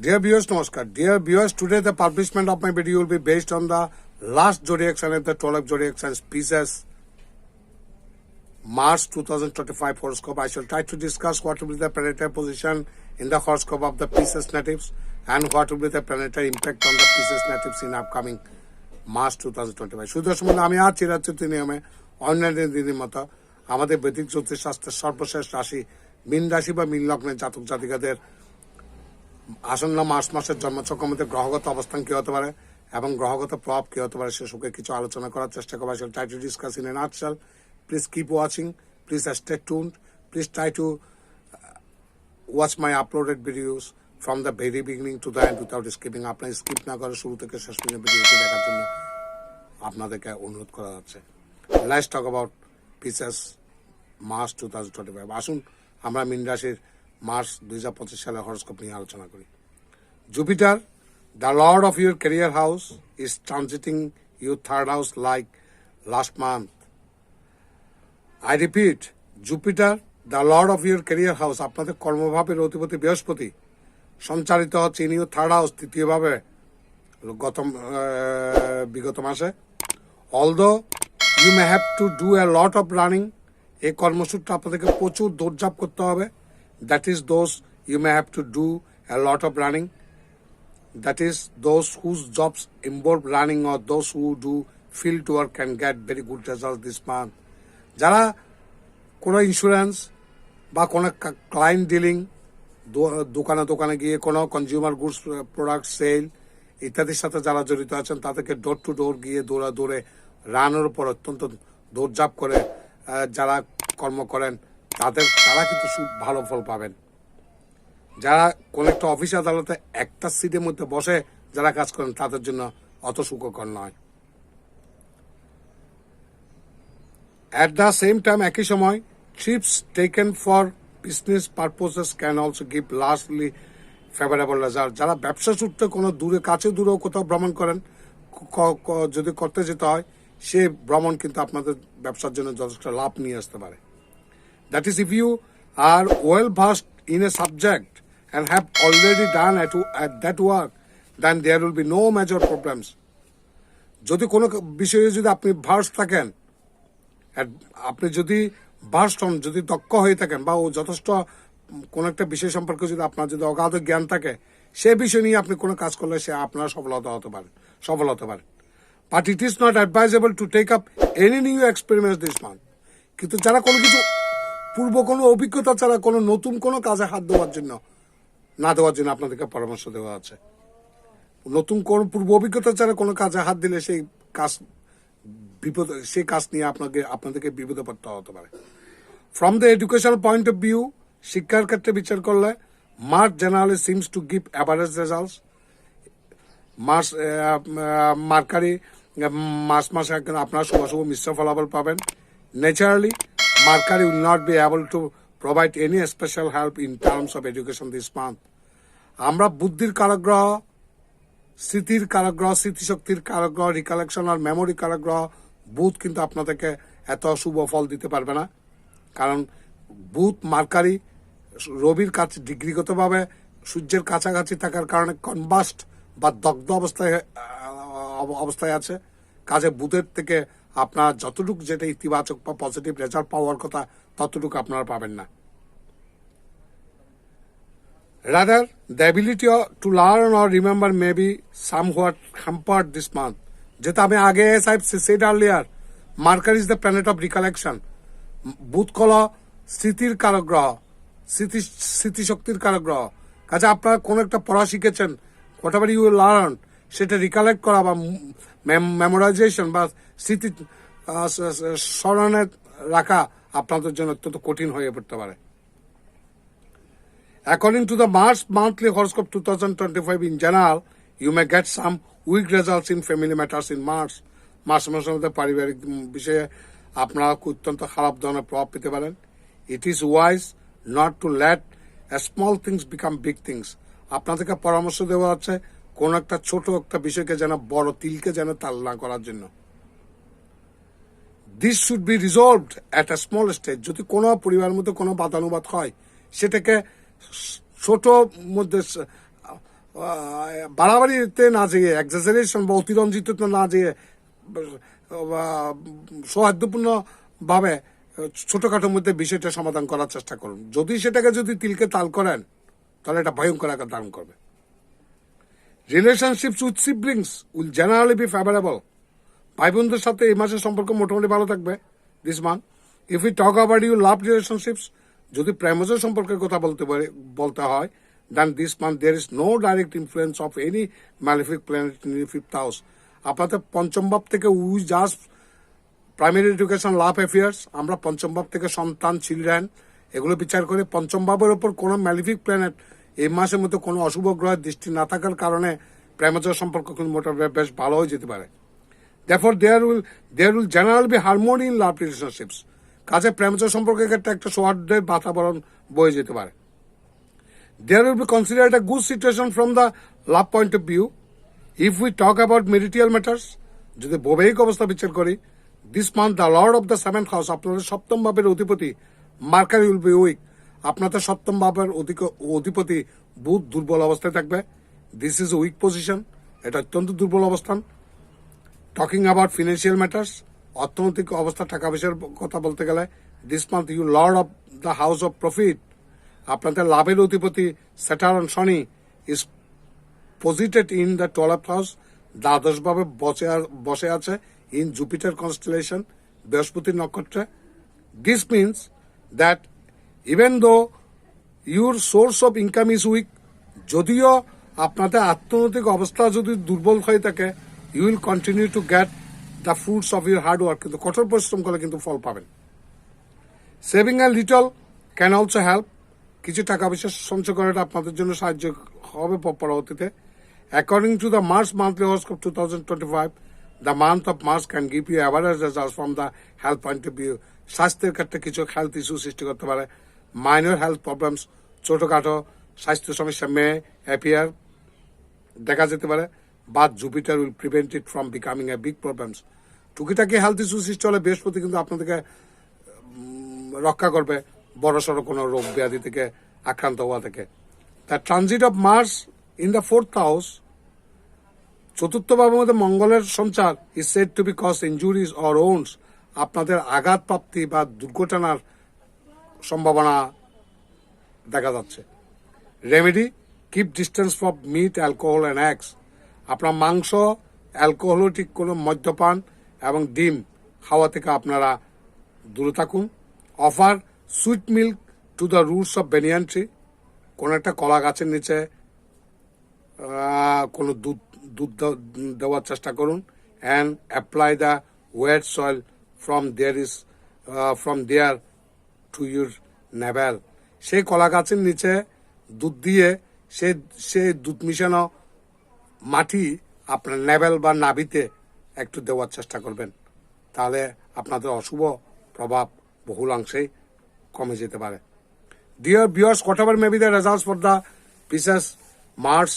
Dear viewers, Namaskar. Dear viewers, today the publishment of my video will be based on the last zodiac sign of the 12 zodiac signs Pisces March 2025 horoscope. I shall try to discuss what will be the planetary position in the horoscope of the Pisces natives and what will be the planetary impact on the Pisces natives in upcoming March 2025. শুধু সম্বন্ধে আমি আর চিরাচরিত নিয়মে অন্যান্য দিনের মতো আমাদের বৈদিক জ্যোতিষ শাস্ত্রের সর্বশেষ রাশি মীন রাশি বা মীন লগ্নের জাতক জাতিকাদের আসন্ন মার্চ মাসের জন্মচক্রের মধ্যে গ্রহগত অবস্থান কি হতে পারে এবং গ্রহগত প্রভাব কি হতে পারে সে সম্পর্কে কিছু আলোচনা করার চেষ্টা করব। I shall try to discuss in a nutshell. Please keep watching. Please stay tuned. Please try to watch my uploaded videos from the very beginning to the end without skipping. আপনারা স্কিপ না করে শুরু থেকে শেষ পর্যন্ত ভিডিওটি দেখার জন্য আপনাদেরকে অনুরোধ করা যাচ্ছে। Let's talk about Pisces March 2025. আসুন আমরা মীন রাশির মার্চ 2025 সালের হরোস্কোপ নিয়ে আলোচনা করি। Jupiter, the lord of your career house, is transiting your third house like last month. I repeat, Jupiter, the lord of your career house, আপনাদের কর্মভাবের অধিপতি বৃহস্পতি সঞ্চারিত হচ্ছে ইন ইউর থার্ড হাউস তৃতীয়ভাবে বিগত মাসে। Although you may have to do a lot of running, এই কর্মসূত্রে আপনাদেরকে প্রচুর দৌড়ঝাঁপ করতে হবে। That is those you may have to do a lot of running. That is those whose jobs involve running or those who do field work can get very good results this month. যারা কোনো insurance বা কোনো client dealing দোকানে গিয়ে কোনো consumer goods product sell ইত্যাদির সাথে যারা জড়িত আছেন তাদেরকে ডোর টু ডোর গিয়ে দৌড়ে রানের উপর অত্যন্ত দৌড়ঝাঁপ করে যারা কর্ম করেন তারা কিন্তু ভালো ফল পাবেন। যারা কোন একটা অফিস আদালতে একটা সিটের মধ্যে বসে যারা কাজ করেন তাদের জন্য অত সুখকর নয়। At the same time, একই সময় trips taken for business purposes can also give largely favorable result. যারা ব্যবসা সূত্রে কোনো কাছে দূরেও কোথাও ভ্রমণ করেন যদি করতে যেতে হয় সে ভ্রমণ কিন্তু আপনাদের ব্যবসার জন্য যথেষ্ট লাভ নিয়ে আসতে পারে। That is, if you are well versed in a subject and have already done at that work, then there will be no major problems. যদি কোনো বিষয়ে যদি আপনি ভার্স থাকেন, আপনি যদি ভার্স হন, যদি দক্ষ হয়ে থাকেন বা যথেষ্ট কোনো একটা বিষয় সম্পর্কে যদি আপনার যদি অগাধ জ্ঞান থাকে সে বিষয় নিয়ে আপনি কোনো কাজ করলে সে আপনার সফল হতে পারে। But it is not advisable to take up any new experiments this month. কিন্তু যারা কোনো কিছু পূর্ব কোনো অভিজ্ঞতা ছাড়া কোনো নতুন কোনো কাজে হাত দেওয়ার জন্য আপনাদেরকে পরামর্শ দেওয়া আছে। নতুন কোনো পূর্ব অভিজ্ঞতা ছাড়া কোনো কাজে হাত দিলে সেই কাজ নিয়ে আপনাদেরকে বিপদে পড়তে হতে পারে। From the educational point of view, শিক্ষার ক্ষেত্রে বিচার করলে March generally seems to give average results. March মাসে আপনারা শুভ মিশ্র ফলাফল পাবেন। Naturally Mercury will not be able to provide any special help in terms of education this month. আমরা বুদ্ধির কারগ্রহ, স্মৃতির কারগ্রহ, স্মৃতিশক্তির কারগ্রহ, রিকালেকশন আর মেমোরি কারগ্রহ বুধ কিন্তু আপনাদেরকে এত শুভ ফল দিতে পারবে না। কারণ বুধ মার্কারি রবির কাছে ডিগ্রিগতভাবে সূর্যের কাছাকাছি থাকার কারণে কনবাস্ট বা দগ্ধ অবস্থায় আছে। কাজে বুধের থেকে আপনার যতটুকু যেটা ইতিবাচক বা পজিটিভ রেজাল্ট পাওয়ার কথা ততটুকু আপনারা পাবেন না। Rather, the ability to learn or remember may be somewhat hampered this month. যেটা আমি আগে said earlier, Mercury is the planet of recollection. বুধ হলো স্মৃতির কারক গ্রহ, স্মৃতিশক্তির কারক গ্রহ। কাজে আপনারা কোনো একটা পড়া শিখেছেন, whatever you learn, সেটা রিকালেক্ট করা বা মেমোরাইজেশন বা স্মৃতি স্মরণে রাখা আপনাদের জন্য অত্যন্ত কঠিন হয়ে পড়তে পারে। According to the March monthly horoscope 2025 in general, you may get some weak results in family matters in March. March মাসের মধ্যে পারিবারিক বিষয়ে আপনারা অত্যন্ত খারাপ ধরনের প্রভাব পেতে পারেন। It is wise not to let small things become big things. আপনাদেরকে পরামর্শ দেওয়া হচ্ছে কোন একটা ছোট একটা বিষয়কে যেন বড় তিলকে যেন তাল না করার জন্য। This should be resolved at a small stage. যদি কোনো পরিবারের মধ্যে কোনো বাদানুবাদ হয় সেটাকে ছোট মধ্যে বাড়াবাড়িতে না যেয়ে, এক্সাজারেশন বা অতিরঞ্জিত না যেয়ে সৌহার্দ্যপূর্ণ ভাবে ছোটখাটোর মধ্যে বিষয়টা সমাধান করার চেষ্টা করুন। যদি তিলকে তাল করেন, তাহলে এটা ভয়ঙ্কর আকার ধারণ করবে। Relationships with siblings will generally be favourable. ভাই বোনদের সাথে এই মাসের সম্পর্ক মোটামুটি ভালো থাকবে this month. If you talk about you love relationships, যদি প্রেমজ সম্পর্কের কথা বলতে হয়, then this month there is no direct influence of any malefic planet in fifth house. আপনাদের পঞ্চম ভাব থেকে we just primary education, love affairs, আমরা পঞ্চম ভাব থেকে সন্তান, চিলড্রেন এগুলো বিচার করে পঞ্চম ভাবের ওপর কোনো ম্যালিফিক প্ল্যানেট এই মাসের মধ্যে কোনো অশুভ গ্রহের দৃষ্টি না থাকার কারণে প্রেমজ সম্পর্ক কিন্তু মোটামুটি বেশ ভালো হয়ে যেতে পারে। Therefore, there will generally be harmony in love relationships. কাজে প্রেমজ সম্পর্কের ক্ষেত্রে একটা সৌহার্দ্যের বাতাবরণ বয়ে যেতে পারে। There will be considered a good situation from the love point of view. If we talk about marital matters, যদি বৈবাহিক অবস্থা বিচার করি, this month the Lord of the seventh house, আপনাদের সপ্তম ভাবের অধিপতি মার্কারি উইল বি উইক। আপনাদের সপ্তম ভাবের অধিপতি বুধ দুর্বল অবস্থায় থাকবে। দিস ইজ উইক পজিশন, এটা অত্যন্ত দুর্বল অবস্থান। টকিং অ্যাবাউট ফিনান্সিয়াল ম্যাটার্স, অর্থনৈতিক অবস্থা, টাকা পয়সার কথা বলতে গেলে, this month you lord of the house of profit, আপনাদের লাভের অধিপতি স্যাটার্ন শনি is posited in the 12th house, দ্বাদশভাবে বসে আছে ইন জুপিটার কনস্টেলেশন, বৃহস্পতির নক্ষত্রে। This means that even though your source of income is weak, যদিও আপনাদের অর্থনৈতিক অবস্থা যদি দুর্বল হয়ে থাকে, you will continue to get the fruits of your hard work, কিন্তু কঠোর পরিশ্রম করলে কিন্তু ফল পাবেন। Saving a little can also help, কিছু টাকা পয়সা সঞ্চয় করাটা আপনাদের জন্য সাহায্য হবে পরবর্তীতে। According to the March monthly horoscope 2025, the month of March can give you average results from the health point of view. স্বাস্থ্যের ক্ষেত্রে কিছু হেলথ ইস্যু সৃষ্টি করতে পারে। মাইনর হেলথ প্রবলেমস, ছোটখাটো স্বাস্থ্য সমস্যা মে অ্যাপিয়ার দেখা যেতে পারে, but Jupiter will prevent it from becoming a big problems. টুকিটাকি হেলথ ইস্যু সৃষ্টি হলে বৃহস্পতি কিন্তু আপনাদেরকে রক্ষা করবে বড় সড়ো কোনো রোগ ব্যাধি থেকে আক্রান্ত হওয়া থেকে। The transit of Mars in the 4th house, চতুর্থ ভাবের মধ্যে মঙ্গলের সঞ্চার is said to be cause injuries or ones, আপনাদের আঘাত প্রাপ্তি বা দুর্ঘটনার সম্ভাবনা দেখা যাচ্ছে। Remedy, keep distance from meat, alcohol and eggs, আপনার মাংস, অ্যালকোহলিক কোনো মদ্যপান এবং ডিম খাওয়া থেকে আপনারা দূরে থাকুন। Offer sweet milk to the roots of banyan tree, কোনো একটা কলা গাছের নিচে কোনো দুধ দেওয়ার চেষ্টা করুন। And apply the wet soil from there to your navel, সেই কলা গাছের নিচে দুধ দিয়ে সেই দুধ মিশানো মাটি আপনার নেভেল বা নাভিতে একটু দেওয়ার চেষ্টা করবেন, তাহলে আপনাদের অশুভ প্রভাব বহুলাংশেই কমে যেতে পারে। Dear viewers, whatever may be the results for the Pisces March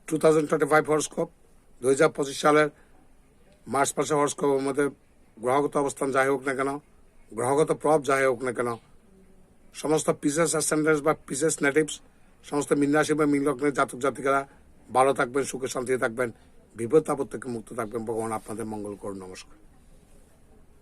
2025 horoscope, 2025 সালের মার্চ মাসের হরোস্কোপের মধ্যে গ্রহগত অবস্থান যাই হোক না কেন, গ্রহগত প্রভাব যাই হোক না কেন, সমস্ত পিসেস অ্যাসেন্ডেন্টস বা পিসেস নেটিভস, সমস্ত মীন রাশি বা মীন লগ্নের জাতক জাতিকারা ভালো থাকবেন, সুখে শান্তিতে থাকবেন, বিপদ আপদ থেকে মুক্ত থাকবেন। ভগবান আপনাদের মঙ্গল করুন। নমস্কার।